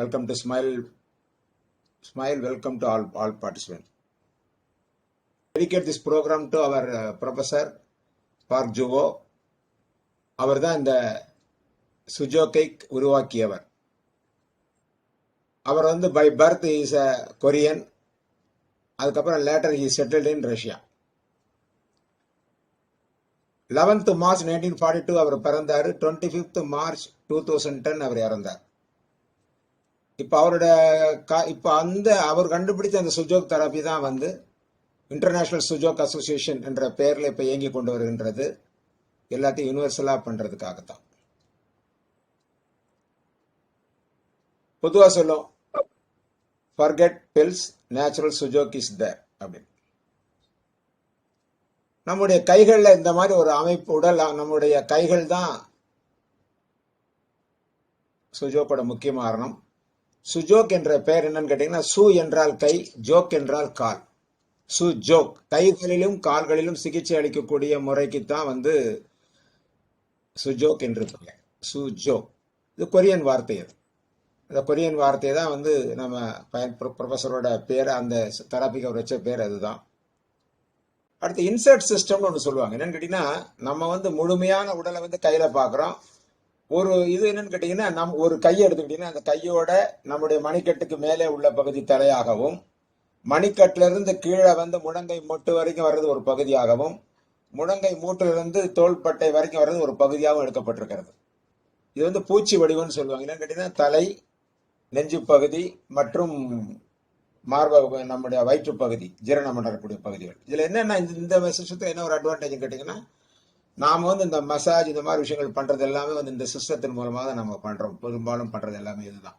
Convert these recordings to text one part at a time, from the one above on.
Welcome to Smile. Welcome to all participants. Dedicate this program to our Professor Park Juvo. அவர் தான் இந்த சுஜோக்கை உருவாக்கியவர். அவர் வந்து by birth is a Korean. அதுக்கப்புறம் later he settled in Russia. 11th March 1942 அவர் பிறந்தார். 25th March 2010 அவர் இறந்தார். இப்போ அவர் கண்டுபிடித்த அந்த சுஜோக் தெரப்பி தான் வந்து இன்டர்நேஷனல் சுஜோக் அசோசியேஷன் என்ற பெயரில் இப்போ இயங்கி கொண்டு வருகின்றது. எல்லாத்தையும் யூனிவர்சலாக பண்ணுறதுக்காகத்தான். பொதுவாக சொல்லும், forget pills, natural Sujok is there அப்படின்னு. நம்முடைய கைகளில் இந்த மாதிரி ஒரு அமைப்பு, உடல் நம்முடைய கைகள் தான் சுஜோக்கோட முக்கிய காரணம். சுஜோக் என்ற பெயர் என்னன்னு கேட்டீங்கன்னா, சு என்றால் கை, ஜோக் என்றால் கால். சுஜோக் கைகளிலும் கால்களிலும் சிகிச்சை அளிக்கக்கூடிய முறைக்குத்தான் வந்து சுஜோக் என்று பெயர். சுஜோக் இது கொரியன் வார்த்தை. அது அந்த கொரியன் வார்த்தையை தான் வந்து நம்ம ப்ரொஃபஸரோட பேர், அந்த தெரப்பிக்கு அவர் வச்ச பேர் அதுதான். அடுத்து இன்சர்ட் சிஸ்டம்னு ஒன்று சொல்லுவாங்க. என்னன்னு கேட்டீங்கன்னா, நம்ம வந்து முழுமையான உடலை வந்து கையில பாக்குறோம். ஒரு இது என்னன்னு கேட்டீங்கன்னா, ஒரு கையை எடுத்துக்கிட்டீங்கன்னா, அந்த கையோட நம்முடைய மணிக்கட்டுக்கு மேலே உள்ள பகுதி தலையாகவும், மணிக்கட்டுல இருந்து கீழே வந்து முழங்கை மூட்டு வரைக்கும் வர்றது ஒரு பகுதியாகவும், முழங்கை மூட்டிலிருந்து தோள்பட்டை வரைக்கும் வர்றது ஒரு பகுதியாகவும் எடுக்கப்பட்டிருக்கிறது. இது வந்து பூச்சி வடிவம்னு சொல்லுவாங்க. என்னன்னு கேட்டீங்கன்னா, தலை, நெஞ்சு பகுதி மற்றும் மார்பக, நம்முடைய வயிற்று பகுதி, ஜீரணம் பண்ணக்கூடிய பகுதிகள். இதுல என்னன்னா, இந்த சிஸ்டத்துல என்ன ஒரு அட்வான்டேஜ் கேட்டீங்கன்னா, நாம வந்து இந்த மசாஜ் இந்த மாதிரி விஷயங்கள் பண்றது எல்லாமே வந்து இந்த சிஸ்டத்தின் மூலமாக தான் நம்ம பண்றோம். பெரும்பாலும் பண்றது எல்லாமே இதுதான்.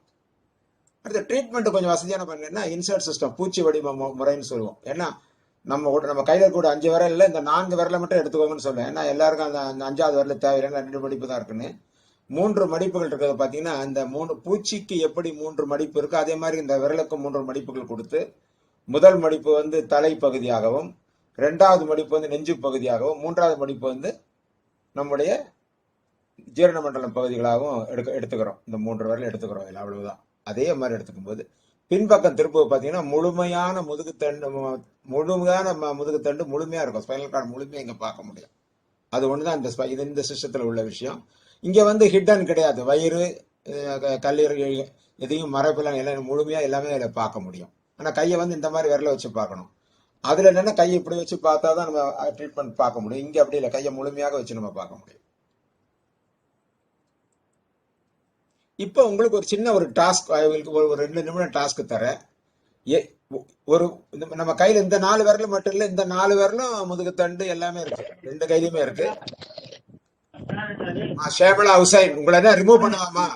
அடுத்த ட்ரீட்மெண்ட் கொஞ்சம் வசதியான பண்ணா இன்சர்ட் சிஸ்டம், பூச்சி வடிவ முறைன்னு சொல்லுவோம். ஏன்னா நம்ம கையில கூட 5 விரல் இல்லை, இந்த 4 விரலை மட்டும் எடுத்துக்கோங்கன்னு சொல்லுவேன். ஏன்னா எல்லாருக்கும் அந்த 5வது விரல் தேவையில்லை, 2 மடிப்பு தான் இருக்குன்னு. 3 மடிப்புகள் இருக்கிறத பார்த்தீங்கன்னா, அந்த 3 பூச்சிக்கு எப்படி 3 மடிப்பு இருக்கு, அதே மாதிரி இந்த விரலுக்கு 3 மடிப்புகள் கொடுத்து, முதல் மடிப்பு வந்து தலை பகுதியாகவும், 2வது மடிப்பு வந்து நெஞ்சு பகுதியாகவும், 3வது மடிப்பு வந்து நம்முடைய ஜீரண மண்டலம் பகுதிகளாகவும் எடுத்துக்கிறோம். இந்த 3 விரல் எடுத்துக்கிறோம். இல்லை அவ்வளவுதான். அதே மாதிரி எடுத்துக்கும் போது பின்பக்கம் திரும்ப பார்த்தீங்கன்னா முழுமையான முதுகுத்தண்டு முழுமையா இருக்கும். ஸ்பைனல் கார்டு முழுமையா இங்க பார்க்க முடியும். அது ஒண்ணுதான் இந்த சிஸ்டத்துல உள்ள விஷயம். இங்க வந்து ஹிட்டன் கிடையாது. வயிறு, கல்லீரல் எதையும் மரபெல்லாம் எல்லாம் முழுமையா எல்லாமே அதில் பார்க்க முடியும். ஆனா கையை வந்து இந்த மாதிரி விரல வச்சு பார்க்கணும். அதுல என்னன்னா, கையை இப்படி வச்சு பார்த்தாதான் நம்ம ட்ரீட்மெண்ட் பார்க்க முடியும். இங்க அப்படி இல்லை, கையை முழுமையாக வச்சு நம்ம பார்க்க முடியும். இப்போ உங்களுக்கு ஒரு சின்ன ஒரு டாஸ்க், ஒரு 2 நிமிடம் டாஸ்க் தரேன். ஒரு நம்ம கையில இந்த 4 விரலும் மட்டும் இல்ல, இந்த 4 விரலும் முதுகுத்தண்டு எல்லாமே இருக்கு, 2 கையிலுமே இருக்கு. ஷேபலா ஹுசைன், உங்களை என்ன ரிமூவ் பண்ணுவாமா?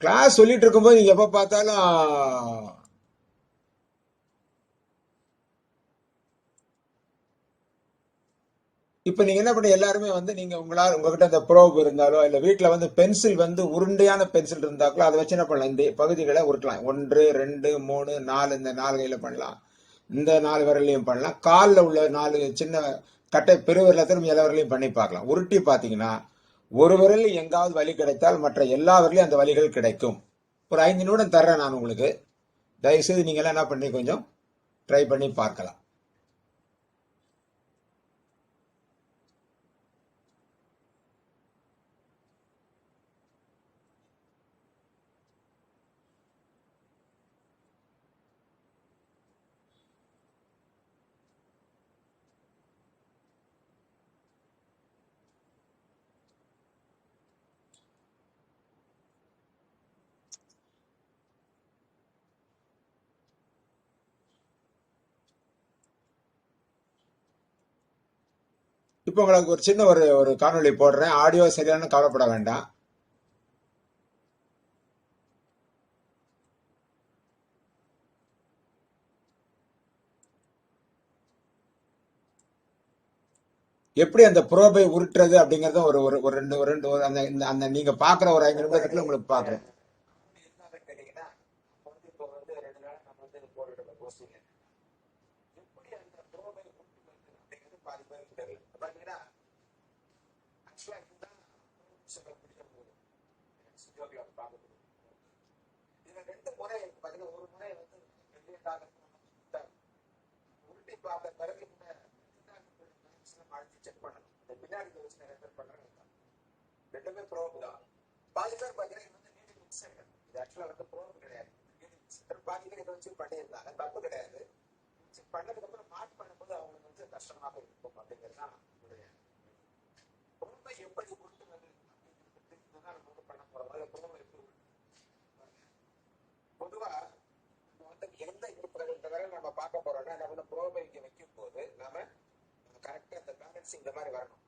கிளாஸ் சொல்லிட்டு இருக்கும்போது நீங்க எப்ப பார்த்தாலும் இப்ப நீங்க என்ன பண்ண, எல்லாருமே வந்து நீங்க உங்ககிட்ட அந்த ப்ரோப் இருந்தாலோ இல்ல வீட்டுல வந்து பென்சில் வந்து உருண்டையான பென்சில் இருந்தாக்களோ அதை வச்சு என்ன பண்ணலாம், இந்த பகுதிகளை உருட்டலாம். 1 2 3 4 இந்த 4 கையில பண்ணலாம், இந்த 4 விரலையும் பண்ணலாம், காலில் உள்ள 4 சின்ன கட்டை பெருவிரலத்தையும் எல்லா விரலையும் பண்ணி பார்க்கலாம். உருட்டி பாத்தீங்கன்னா ஒரு விரல் எங்காவது வலி கிடைத்தால் மற்ற எல்லா விரலையும் அந்த வலிகள் கிடைக்கும். ஒரு 5 நிமிடம் தர்றேன் நான் உங்களுக்கு. தயவுசெய்து நீங்க எல்லாம் என்ன பண்ணி கொஞ்சம் ட்ரை பண்ணி பார்க்கலாம். இப்போ உங்களுக்கு ஒரு சின்ன ஒரு காணொளி போடுறேன். ஆடியோ சரியான கவலைப்பட வேண்டாம். எப்படி அந்த ப்ரோபை உருட்டுறது அப்படிங்கறத ஒரு ரெண்டு அந்த நீங்க பாக்குற ஒரு 5 நிமிடத்துக்குள்ள உங்களுக்கு பாக்குறேன். பாத்தீங்கன்னா ஆக்சுவலா இதுதான் சொல்லக்கூடிய ஒரு பார்க்கக்கூடிய இதுல ரெண்டு முறை பாத்தீங்கன்னா ஒரு முறை வந்து உருட்டி பார்த்த பிறகு இந்த அழுத்தி செக் பண்ணணும். இந்த பின்னாடி வச்சு நிறைய பேர் பண்றாங்க. ரெண்டுமே ப்ரோப் தான். பாதி பேர் பாத்தீங்கன்னா இது வந்து நீடி மிக்சர். இது ஆக்சுவலா வந்து ப்ரோப் கிடையாது. பாதி பேர் இதை வச்சு பண்ணியிருந்தாங்க. தப்பு கிடையாது. பண்ணதுக்கு அப்புறம் மார்க் பண்ணும்போது அவங்களுக்கு வந்து கஷ்டமாக இருக்கும் அப்படிங்கிறது தான் ப்ரோபை எப்படி உருட்டுவது அப்படிங்கிறது இதுதான் நம்ம வந்து பண்ண போறோம். அதில் ப்ரோபை எப்படி பொதுவா நம்ம வந்து எந்த இந்த வரை நம்ம பார்க்க போறோம்னா நம்ம வந்து ப்ரோபை இங்க வைக்கும் போது நாம கரெக்டா இந்த பேலன்ஸ் இந்த மாதிரி வரணும்.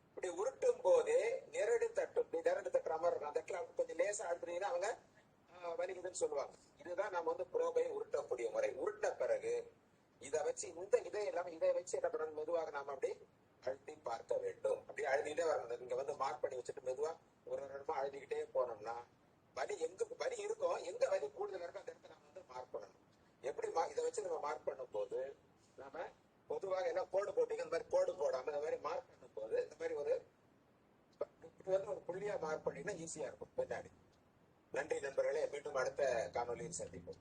இப்படி உருட்டும் போதே நெரடு தட்டும். நெரடு தட்டுற மாதிரி இருக்கும். அந்த இடத்துல கொஞ்சம் லேசா அழுத்துனீங்கன்னா அவங்க வலிக்குதுன்னு சொல்லுவாங்க. இதுதான் நம்ம வந்து ப்ரோபை உருட்டக்கூடிய முறை. உருட்ட பிறகு இதை வச்சு இதை வச்சு என்ன பண்ணணும், மெதுவாக நாம அப்படி அழுத்தி பார்க்க வேண்டும். அப்படி அழுதிக்கிட்டே வரணும். இங்க வந்து மார்க் பண்ணி வச்சுட்டு மெதுவா ஒரு இடமா அழுதிக்கிட்டே போனோம்னா வலி வலி இருக்கும். எங்க வலி கூடுதல் இருக்கோ அந்த இடத்த நம்ம வந்து மார்க் பண்ணணும். எப்படி இதை வச்சு நம்ம மார்க் பண்ணும் போது நாம பொதுவாக எல்லாம் கோடு போட்டீங்க, இந்த மாதிரி கோடு போடாம இந்த மாதிரி மார்க் பண்ணும் போது இந்த மாதிரி ஒரு புள்ளியா மார்க் பண்ணீங்கன்னா ஈஸியா இருக்கும் பின்னாடி. நன்றி நண்பர்களே. மீண்டும் அடுத்த காணொலியில் சந்திப்போம்.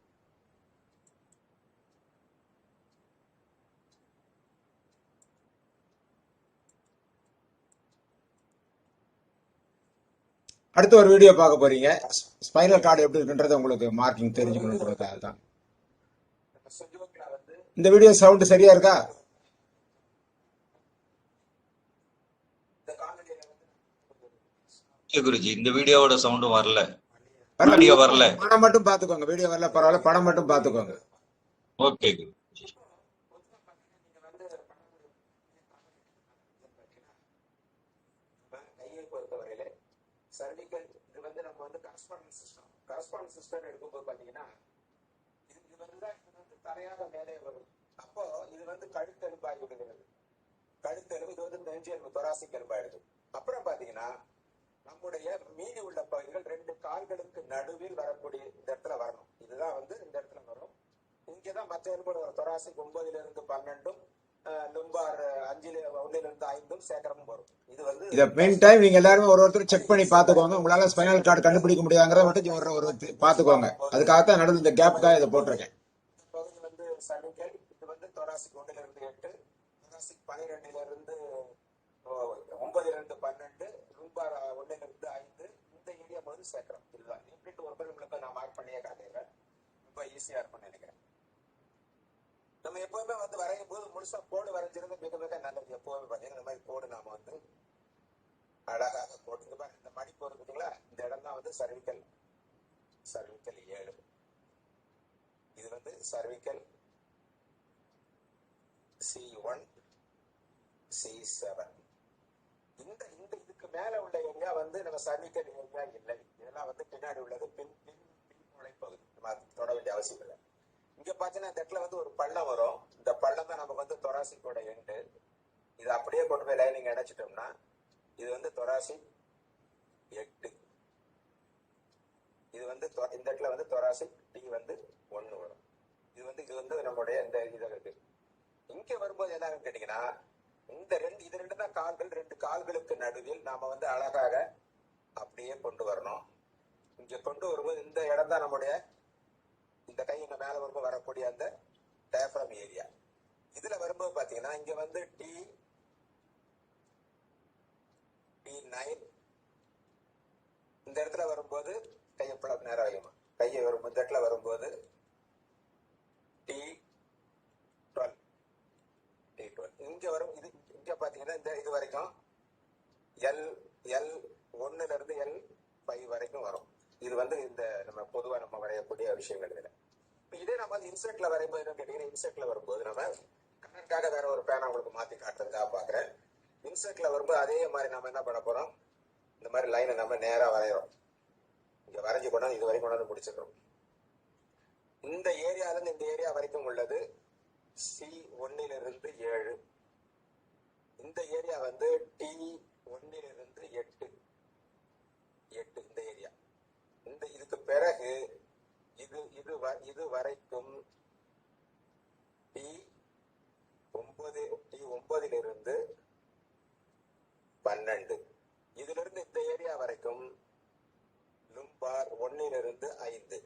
அடுத்து ஒரு வீடியோ பார்க்க போறீங்க. ஸ்பைனல் கார்டு எப்படி இருக்குன்றது உங்களுக்கு மார்க்கிங் தெரிஞ்சுக்கணுன்றதுக்காக தான். இந்த வீடியோ சவுண்ட் சரியா இருக்கா? குருஜி இந்த வீடியோவோட சவுண்டும் வரல. படம் மட்டும் பாத்துக்கோங்க. வீடியோ வரல பரவாயில்ல, படம் மட்டும் பாத்துக்கோங்க. ஓகே குரு. கையை பொறுத்தவரையில சர்விக்கல் இது வந்து நம்ம வந்து கரஸ்பாண்டன்ஸ் சிஸ்டம் எடுக்கும்போது பாத்தீங்கன்னா இது வந்து தரையாக மேலே வரும். அப்போ இது வந்து கழுத்தெலும்பாகி விடுகிறது. கழுத்தெலும்பு இது வந்து நெஞ்செலும்பு தொராசிக் எலும்பாயிடுது. அப்புறம் பாத்தீங்கன்னா நம்முடைய மீதி உள்ள பகுதிகள் ரெண்டு கால்களுக்கு நடுவில் வரக்கூடிய இந்த இடத்துல வரணும். இதுதான் வந்து இந்த இடத்துல வரும். இங்கதான் மற்ற எலும்பு தொராசிக் 9 to 12 லும்பார் 1 to 5 சேக்கரமும் வரும். இது வந்து இத மெயின் டைம் நீங்க எல்லாரும் ஒருத்தர் செக் பண்ணி பாத்துக்கோங்க. உங்களால ஸ்பைனல் கார்டு கண்டுபிடிக்க முடியாங்கிறத மட்டும் ஒரு பாத்துக்கோங்க. அதுக்காகத்தான் நடுவில் இந்த கேப் தான் இதை போட்டிருக்கேன். பகுதி வந்து சர்விக்கல். இது வந்து thoracic 1 to 8, thoracic 12 to 9 to 12, லும்பார் 1 to 5. இந்த ஏரியா வந்து சேக்கரம். இதுதான் இப்படி ஒரு பேர் உங்களுக்கு நான் மார்க் பண்ணியே காட்டுறேன். ரொம்ப ஈஸியா இருக்கும்னு நினைக்கிறேன். நம்ம எப்பவுமே வந்து வரையும் போது முழுசா கோடு வரைஞ்சிருந்து மிக மிக நல்லது. எப்பவுமே பாத்தீங்கன்னா இந்த மாதிரி கோடு நாம வந்து அழகாக போட்டு இந்த மடிப்பு இருக்குங்களா, இந்த இடம் தான் வந்து சர்விக்கல் 7. இது வந்து சர்விக்கல் C1 C7. இந்த இதுக்கு மேல உள்ள ஏரியா வந்து நம்ம சர்விக்கல் ஏரியா இல்லை. இதெல்லாம் வந்து பின்னாடி உள்ளது பின் நுழைப்பகுதி. நம்ம தொட வேண்டிய அவசியம் இல்லை. இங்க பாத்தீங்கன்னா இந்த இடத்துல வந்து ஒரு பள்ளம் வரும். இந்த பள்ளம் தான் நமக்கு வந்து தொராசிக்கோட எண்டு. இது அப்படியே கொண்டு போய் லைனிங் அடைச்சிட்டோம்னா இது வந்து தொராசிக் 8. இது வந்து இந்த இடத்துல வந்து தொராசிக் D வந்து 1 வரும். இது வந்து நம்முடைய இந்த இது இருக்கு. இங்க வரும்போது என்ன கேட்டீங்கன்னா இது ரெண்டு தான் கால்கள். ரெண்டு கால்களுக்கு நடுவில் நாம வந்து அழகாக அப்படியே கொண்டு வரணும். இங்க கொண்டு வரும்போது இந்த இடம் தான் நம்முடைய இந்த கை இங்க மேல வரும்போது வரக்கூடிய அந்த டயப்ரம் ஏரியா. இதுல வரும்போது பாத்தீங்கன்னா இங்க வந்து D9. இந்த இடத்துல வரும்போது கையை நேரம் ஆகுமா, கையை வரும் இந்த இடத்துல வரும்போது D12. இங்க வரும். இங்க பாத்தீங்கன்னா இந்த இது வரைக்கும் L1 to L5 வரைக்கும் வரும். இது வந்து இந்த நம்ம பொதுவா நம்ம வரையக்கூடிய விஷயங்கள் இதுல. இதே நம்ம வந்து இன்செர்ட்ல வரையும்போது என்ன கேட்டீங்கன்னா, இன்செர்ட்ல வரும்போது நம்ம கண்ணனுக்காக வேற ஒரு பேனா உங்களுக்கு மாத்தி காட்டுறதுக்காக பாக்குறேன். இன்செர்ட்ல வரும்போது அதே மாதிரி நம்ம என்ன பண்ண போறோம், இந்த மாதிரி லைனை நம்ம நேரா வரைகிறோம். இங்க வரைஞ்சி கொண்டாந்து இது வரைக்கும் கொண்டாந்து முடிச்சிடறோம். இந்த ஏரியால இருந்து இந்த ஏரியா வரைக்கும் உள்ளது C1 to 7. இந்த ஏரியா வந்து T1 to 8. இந்த ஏரியா. இதுக்கு பிறகு இது வரைக்கும் T9 T9 12. இதுல இருந்து இந்த ஏரியா வரைக்கும் லும்பார் 1 5.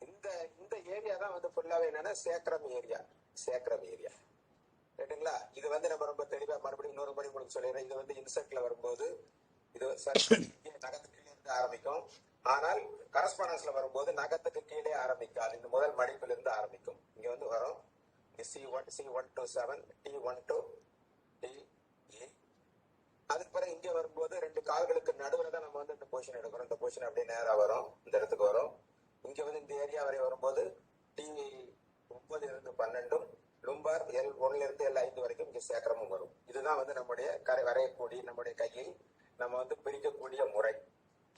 இந்த இந்த ஏரியா தான் வந்து ஃபுல்லாவே என்னன்னா சேக்ரம் ஏரியா. ரைட்டுங்களா? இது வந்து நம்ம ரொம்ப தெளிவா மறுபடியும் இன்னொரு படி உங்களுக்கு சொல்லிடுறேன். இது வந்து இன்செர்ட்ல வரும்போது இது நகத்துக்கு கீழே இருந்து ஆரம்பிக்கும். ஆனால் கரஸ்பாண்டன்ஸ்ல வரும்போது நகத்துக்கு கீழே ஆரம்பிக்காது. இந்த முதல் மடிப்புல இருந்து ஆரம்பிக்கும். இங்க வந்து வரும் C1 C1 to 7 T1 to TE. அதுக்கு பிறகு இங்க வரும்போது 2 கால்களுக்கு நடுவில் தான் நம்ம வந்து இந்த பொசிஷன் எடுக்கிறோம். இந்த பொசிஷன் அப்படியே நேரா வரும், இந்த இடத்துக்கு வரும். இங்க வந்து இந்த ஏரியா வரை வரும்போது T9 12 லும்பார் L1 L5 வரைக்கும் இங்க சேக்கரமும் வரும். இதுதான் வந்து நம்முடைய வரையக்கூடிய நம்முடைய கையை நம்ம வந்து பிரிக்கக்கூடிய முறை.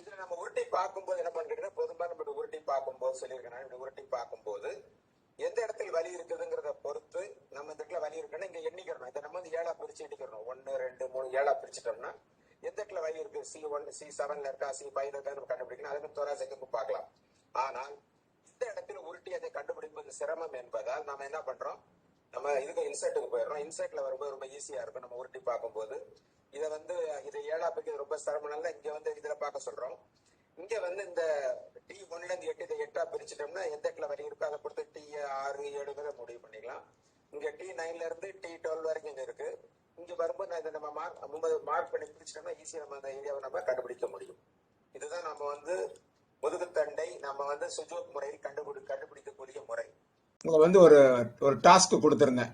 இதுல நம்ம உருட்டி பார்க்கும்போது என்ன பண்ணிக்கிட்டோம்னா, பொதுவாக நம்ம உருட்டி பார்க்கும்போது சொல்லியிருக்கேன், இப்படி உருட்டி பார்க்கும்போது எந்த இடத்துல வலி இருக்குதுங்கிறத பொறுத்து நம்ம இந்த இடத்துல வலி இருக்குன்னா இங்க எண்ணிக்கிறோம். இதை நம்ம வந்து 7ஆ பிரிச்சு எண்ணிக்கிறோம். 1 2 3 7ஆ பிரிச்சுட்டோம்னா எந்த இடத்துல வலி இருக்கு, C1 C7ல இருக்கா, C5ல இருக்கா நம்ம கண்டுபிடிக்கணும். அதுக்கு தொராசைக்கு பார்க்கலாம். ஆனால் இந்த இடத்துல உருட்டி அதை கண்டுபிடிப்பது சிரமம் என்பதால் நம்ம என்ன பண்றோம், நம்ம இதுக்கு இன்சர்ட்டுக்கு போயிடுறோம். இன்சர்ட்ல வரும்போது ரொம்ப ஈஸியா இருக்கும். நம்ம உருட்டி பார்க்கும்போது இதை வந்து இதை 7ஆ பிரிக்கிறது ரொம்ப சிரமம்னால இங்க வந்து இதுல பார்க்க சொல்றோம். இங்க வந்து இந்த T1 8 இதை 8ஆ பிரிச்சுட்டோம்னா எந்த இடத்துல வரி இருக்கோ அதை பொறுத்து T6 7 முடிவு பண்ணிக்கலாம். இங்க T9 T12 வரைக்கும் இங்க இருக்கு. இங்க வரும்போது இதை நம்ம மார்க் பண்ணி பிரிச்சுட்டோம்னா ஈஸியா நம்ம அந்த ஏரியாவை நம்ம கண்டுபிடிக்க முடியும். இதுதான் நம்ம வந்து முதுகுத்தண்டை நம்ம வந்து சுஜோக் முறையில் கண்டுபிடிக்கக்கூடிய முறை. உங்களுக்கு வந்து ஒரு டாஸ்க் கொடுத்துருந்தேன்.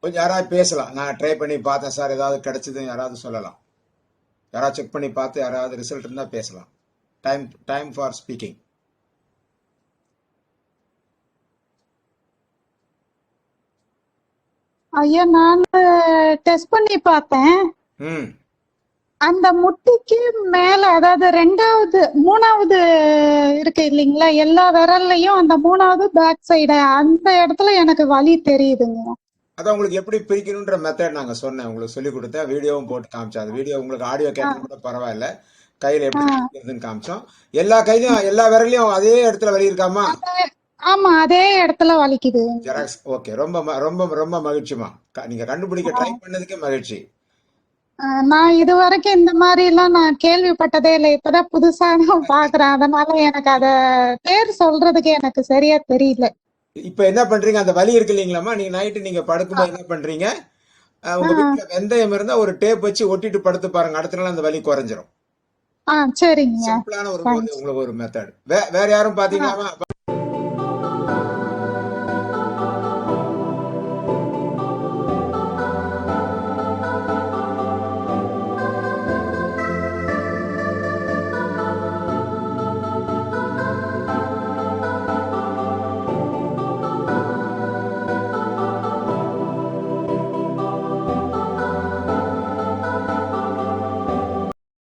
கொஞ்சம் யாராவது பேசலாம். நான் ட்ரை பண்ணி பார்த்தேன் சார், ஏதாவது கிடைச்சதுன்னு யாராவது சொல்லலாம். யாராவது செக் பண்ணி பார்த்து யாராவது ரிசல்ட் இருந்தா பேசலாம். Time for speaking. ஐயா, நான் டெஸ்ட் பண்ணி பார்த்தேன். அந்த முட்டிக்கு மேல, அதாவது 3வது இருக்கு இல்லைங்களா, எல்லா விரல்லையும் அந்த 3வது பேக் சைடு அந்த இடத்துல எனக்கு வலி தெரியுதுங்க. அதான் உங்களுக்கு எப்படி பிரிக்கணுன்ற மெத்தட் நாங்க சொன்னேன், உங்களுக்கு சொல்லி கொடுத்தேன். வீடியோவும் போட்டு காமிச்சோம். அது வீடியோ உங்களுக்கு ஆடியோ கேட்கறது கூட பரவாயில்ல. கையில எப்படி பிரிக்கிறதுன்னு காமிச்சோம். எல்லா கையிலயும் எல்லா விரலையும் அதே இடத்துல வலி இருக்காமா? ஆமா, அதே இடத்துல வலிக்குது. ஜெராக்ஸ். ஓகே, ரொம்ப ரொம்ப ரொம்ப மகிழ்ச்சிமா. நீங்க கண்டுபிடிக்க ட்ரை பண்ணதுக்கே மகிழ்ச்சி. நான் இது வரைக்கும் இந்த மாதிரி எல்லாம் நான் கேள்விப்பட்டதே இல்லை. இப்பதான் புதுசா நான் பாக்குறேன். அதனால எனக்கு அத பேர் சொல்றதுக்கு எனக்கு சரியா தெரியல. இப்ப என்ன பண்றீங்க, அந்த வலி இருக்கு இல்லைங்களாமா, நீங்க நைட்டு நீங்க படுக்கும்போது என்ன பண்றீங்க, உங்க வீட்டுல வெந்தயம் இருந்தா ஒரு டேப் வச்சு ஒட்டிட்டு படுத்து பாருங்க. அடுத்த நாள் அந்த வலி குறைஞ்சிரும். சரிங்க. சிம்பிளான உங்களுக்கு ஒரு மெத்தட். வேற யாரும் பாத்தீங்களாமா?